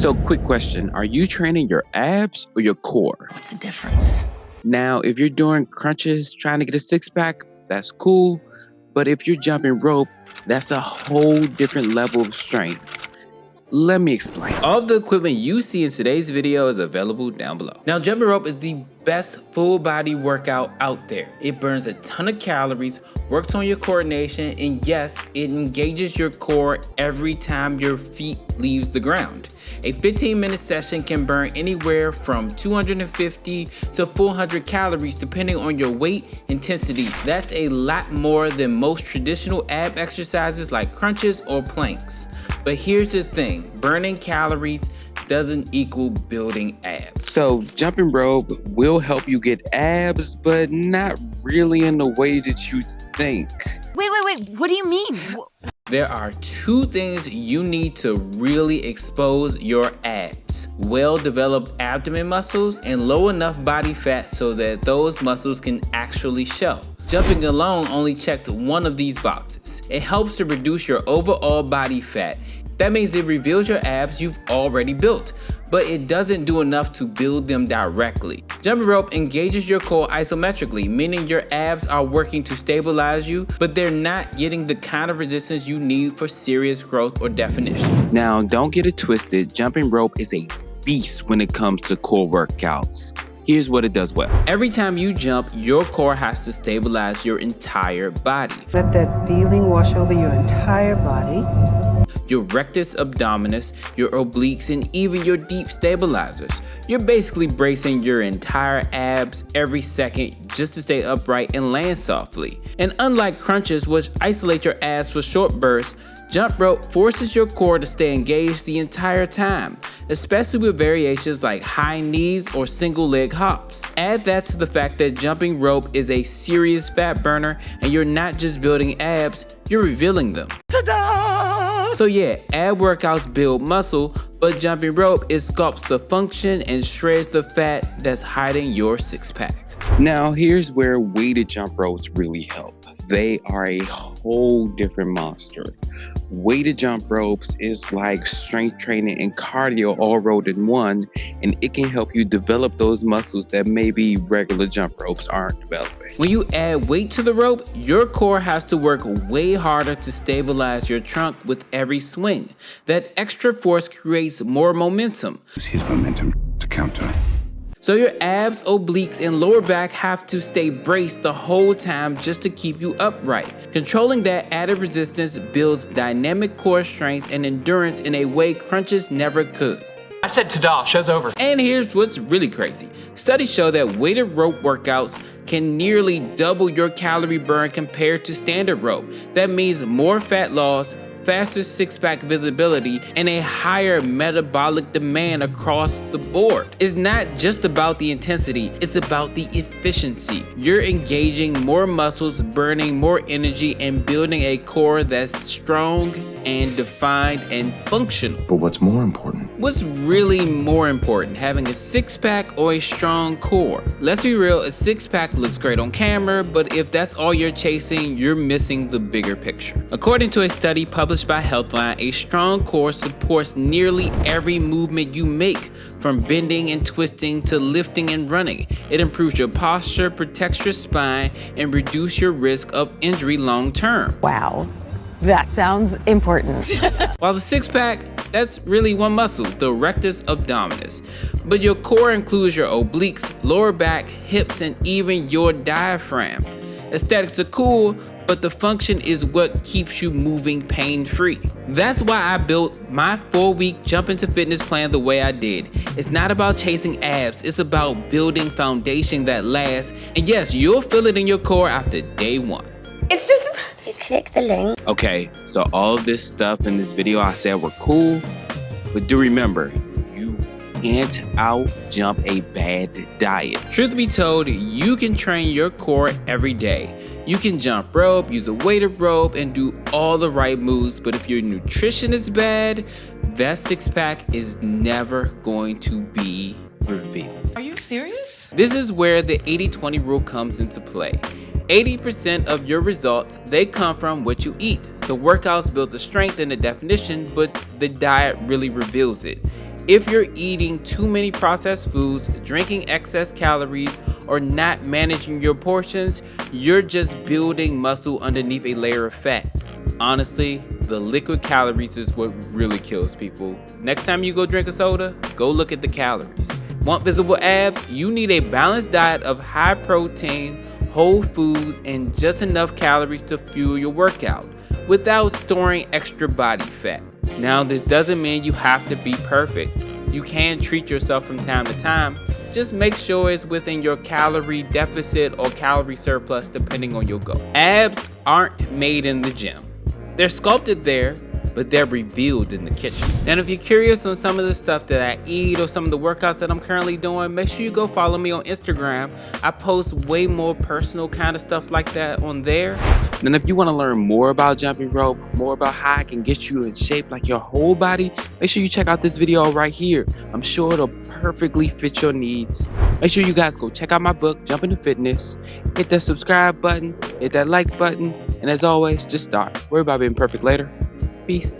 So quick question, are you training your abs or your core? What's the difference? Now, if you're doing crunches, trying to get a six pack, that's cool. But if you're jumping rope, that's a whole different level of strength. Let me explain. All of the equipment you see in today's video is available down below. Now, jumping rope is the best full body workout out there. It burns a ton of calories, works on your coordination, and yes, it engages your core every time your feet leaves the ground. A 15-minute session can burn anywhere from 250 to 400 calories depending on your weight intensity. That's a lot more than most traditional ab exercises like crunches or planks. But here's the thing, burning calories doesn't equal building abs. So jumping rope will help you get abs, but not really in the way that you think. Wait, what do you mean? There are two things you need to really expose your abs. Well-developed abdomen muscles and low enough body fat so that those muscles can actually show. Jumping alone only checks one of these boxes. It helps to reduce your overall body fat. That means it reveals your abs you've already built, but it doesn't do enough to build them directly. Jumping rope engages your core isometrically, meaning your abs are working to stabilize you, but they're not getting the kind of resistance you need for serious growth or definition. Now, don't get it twisted, jumping rope is a beast when it comes to core workouts. Here's what it does well. Every time you jump, your core has to stabilize your entire body. Let that feeling wash over your entire body. Your rectus abdominis, your obliques, and even your deep stabilizers. You're basically bracing your entire abs every second just to stay upright and land softly. And unlike crunches, which isolate your abs for short bursts, jump rope forces your core to stay engaged the entire time, especially with variations like high knees or single leg hops. Add that to the fact that jumping rope is a serious fat burner and you're not just building abs, you're revealing them. Ta-da! So yeah, ab workouts build muscle, but jumping rope, it sculpts the function and shreds the fat that's hiding your six pack. Now, here's where weighted jump ropes really help. They are a whole different monster. Weighted jump ropes is like strength training and cardio all rolled in one, and it can help you develop those muscles that maybe regular jump ropes aren't developing. When you add weight to the rope, your core has to work way harder to stabilize your trunk with every swing. That extra force creates more momentum. Use momentum to counter. So your abs, obliques, and lower back have to stay braced the whole time just to keep you upright. Controlling that added resistance builds dynamic core strength and endurance in a way crunches never could. I said ta-da, show's over. And here's what's really crazy. Studies show that weighted rope workouts can nearly double your calorie burn compared to standard rope. That means more fat loss, faster six-pack visibility, and a higher metabolic demand across the board. It's not just about the intensity, it's about the efficiency. You're engaging more muscles, burning more energy, and building a core that's strong and defined and functional. But what's more important? What's really more important, having a six-pack or a strong core? Let's be real, a six-pack looks great on camera, but if that's all you're chasing, you're missing the bigger picture. According to a study published by Healthline, a strong core supports nearly every movement you make, from bending and twisting to lifting and running. It improves your posture, protects your spine, and reduces your risk of injury long term. Wow, that sounds important. While the six-pack, that's really one muscle, the rectus abdominis. But your core includes your obliques, lower back, hips, and even your diaphragm. Aesthetics are cool, but the function is what keeps you moving pain-free. That's why I built my 4-week jump into fitness plan the way I did. It's not about chasing abs, it's about building foundation that lasts. And yes, you'll feel it in your core after day one. It's just, you click the link. Okay, so all of this stuff in this video I said were cool, but do remember, you can't out-jump a bad diet. Truth be told, you can train your core every day. You can jump rope, use a weighted rope, and do all the right moves, but if your nutrition is bad, that six-pack is never going to be revealed. Are you serious? This is where the 80-20 rule comes into play. 80% of your results, they come from what you eat. The workouts build the strength and the definition, but the diet really reveals it. If you're eating too many processed foods, drinking excess calories, or not managing your portions, you're just building muscle underneath a layer of fat. Honestly, the liquid calories is what really kills people. Next time you go drink a soda, go look at the calories. Want visible abs? You need a balanced diet of high protein, whole foods, and just enough calories to fuel your workout without storing extra body fat. Now, this doesn't mean you have to be perfect. You can treat yourself from time to time. Just make sure it's within your calorie deficit or calorie surplus depending on your goal. Abs aren't made in the gym. They're sculpted there, but they're revealed in the kitchen. And if you're curious on some of the stuff that I eat or some of the workouts that I'm currently doing, make sure you go follow me on Instagram. I post way more personal kind of stuff like that on there. And if you want to learn more about jumping rope, more about how I can get you in shape like your whole body, make sure you check out this video right here. I'm sure it'll perfectly fit your needs. Make sure you guys go check out my book, Jump Into Fitness. Hit that subscribe button, hit that like button, and as always, just start. Worry about being perfect later. Peace.